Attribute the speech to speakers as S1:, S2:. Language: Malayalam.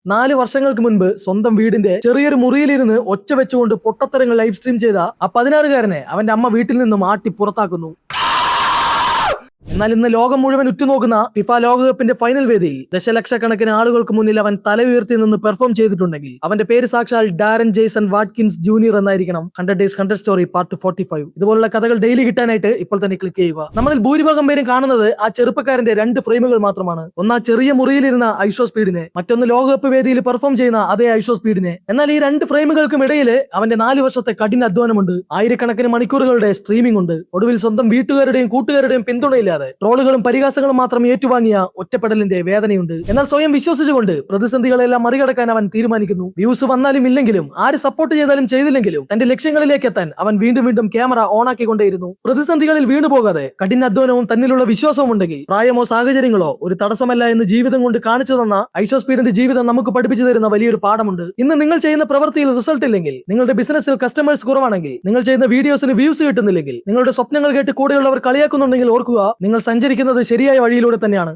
S1: 4 വർഷങ്ങൾക്ക് മുൻപ് സ്വന്തം വീടിന്റെ ചെറിയൊരു മുറിയിലിരുന്ന് ഒച്ച വെച്ചുകൊണ്ട് പൊട്ടത്തരങ്ങൾ ലൈവ് സ്ട്രീം ചെയ്ത ആ 16-കാരനെ അവന്റെ അമ്മ വീട്ടിൽ നിന്നും ആട്ടി പുറത്താക്കുന്നു. എന്നാൽ ഇന്ന് ലോകം മുഴുവൻ ഉറ്റുനോക്കുന്ന ഫിഫ ലോകകപ്പിന്റെ ഫൈനൽ വേദിയിൽ ദശലക്ഷക്കണക്കിന് ആളുകൾക്ക് മുന്നിൽ അവൻ തല ഉയർത്തി നിന്ന് പെർഫോം ചെയ്തിട്ടുണ്ടെങ്കിൽ അവന്റെ പേര് സാക്ഷാൽ ഡാരൻ ജെയ്സൺ വാട്കിൻസ് ജൂനിയർ എന്നായിരിക്കണം. 100 Days 100 Story പാർട്ട് 45. ഇതുപോലുള്ള കഥകൾ ഡെയിലി കിട്ടാനായിട്ട് ഇപ്പോൾ തന്നെ ക്ലിക്ക് ചെയ്യുക. നമ്മളിൽ ഭൂരിഭാഗം പേരും കാണുന്നത് ആ ചെറുപ്പക്കാരന്റെ 2 ഫ്രെയിമുകൾ മാത്രമാണ്. ഒന്ന് ആ ചെറിയ മുറിയിലിരുന്ന ഐഷോ സ്പീഡിനെ, മറ്റൊന്ന് ലോകകപ്പ് വേദിയിൽ പെർഫോം ചെയ്യുന്ന അതേ ഐഷോ സ്പീഡിനെ. എന്നാൽ ഈ 2 ഫ്രെയിമുകൾക്കും ഇടയിൽ അവന്റെ 4 വർഷത്തെ കഠിന അധ്വാനമുണ്ട്. ആയിരക്കണക്കിന് മണിക്കൂറുകളുടെ സ്ട്രീമിംഗ് ഉണ്ട്. ഒടുവിൽ സ്വന്തം വീട്ടുകാരുടെയും കൂട്ടുകാരുടെയും പിന്തുണയില്ലാതെ ട്രോളുകളും പരിഹാസങ്ങളും മാത്രം ഏറ്റുവാങ്ങിയ ഒറ്റപ്പെടലിന്റെ വേദനയുണ്ട്. എന്നാൽ സ്വയം വിശ്വസിച്ചുകൊണ്ട് പ്രതിസന്ധികളെല്ലാം മറികടക്കാൻ അവൻ തീരുമാനിക്കുന്നു. വ്യൂസ് വന്നാലും ഇല്ലെങ്കിലും, ആര് സപ്പോർട്ട് ചെയ്താലും ചെയ്തില്ലെങ്കിലും തന്റെ ലക്ഷ്യങ്ങളിലേക്ക് എത്താൻ അവൻ വീണ്ടും വീണ്ടും ക്യാമറ ഓണാക്കിക്കൊണ്ടേയിരുന്നു. പ്രതിസന്ധികളിൽ വീണുപോകാതെ കഠിനാധ്വാനവും തന്നിലുള്ള വിശ്വാസവും ഉണ്ടെങ്കിൽ പ്രായമോ സാഹചര്യങ്ങളോ ഒരു തടസ്സമല്ല എന്ന് ജീവിതം കൊണ്ട് കാണിച്ചു തന്ന ഐഷോ സ്പീഡിന്റെ ജീവിതം നമുക്ക് പഠിപ്പിച്ചു തരുന്ന വലിയൊരു പാഠമുണ്ട്. ഇന്ന് നിങ്ങൾ ചെയ്യുന്ന പ്രവൃത്തിയിൽ റിസൾട്ട് ഇല്ലെങ്കിൽ, നിങ്ങളുടെ ബിസിനസ്സിൽ കസ്റ്റമേഴ്സ് കുറവാണെങ്കിൽ, നിങ്ങൾ ചെയ്യുന്ന വീഡിയോസിന് വ്യൂസ് കിട്ടുന്നില്ലെങ്കിൽ, നിങ്ങളുടെ സ്വപ്നങ്ങൾ കേട്ട് കൂടെയുള്ളവർ കളിയാക്കുന്നുണ്ടെങ്കിൽ ഓർക്കുക, നിങ്ങൾ സഞ്ചരിക്കുന്നത് ശരിയായ വഴിയിലൂടെ തന്നെയാണ്.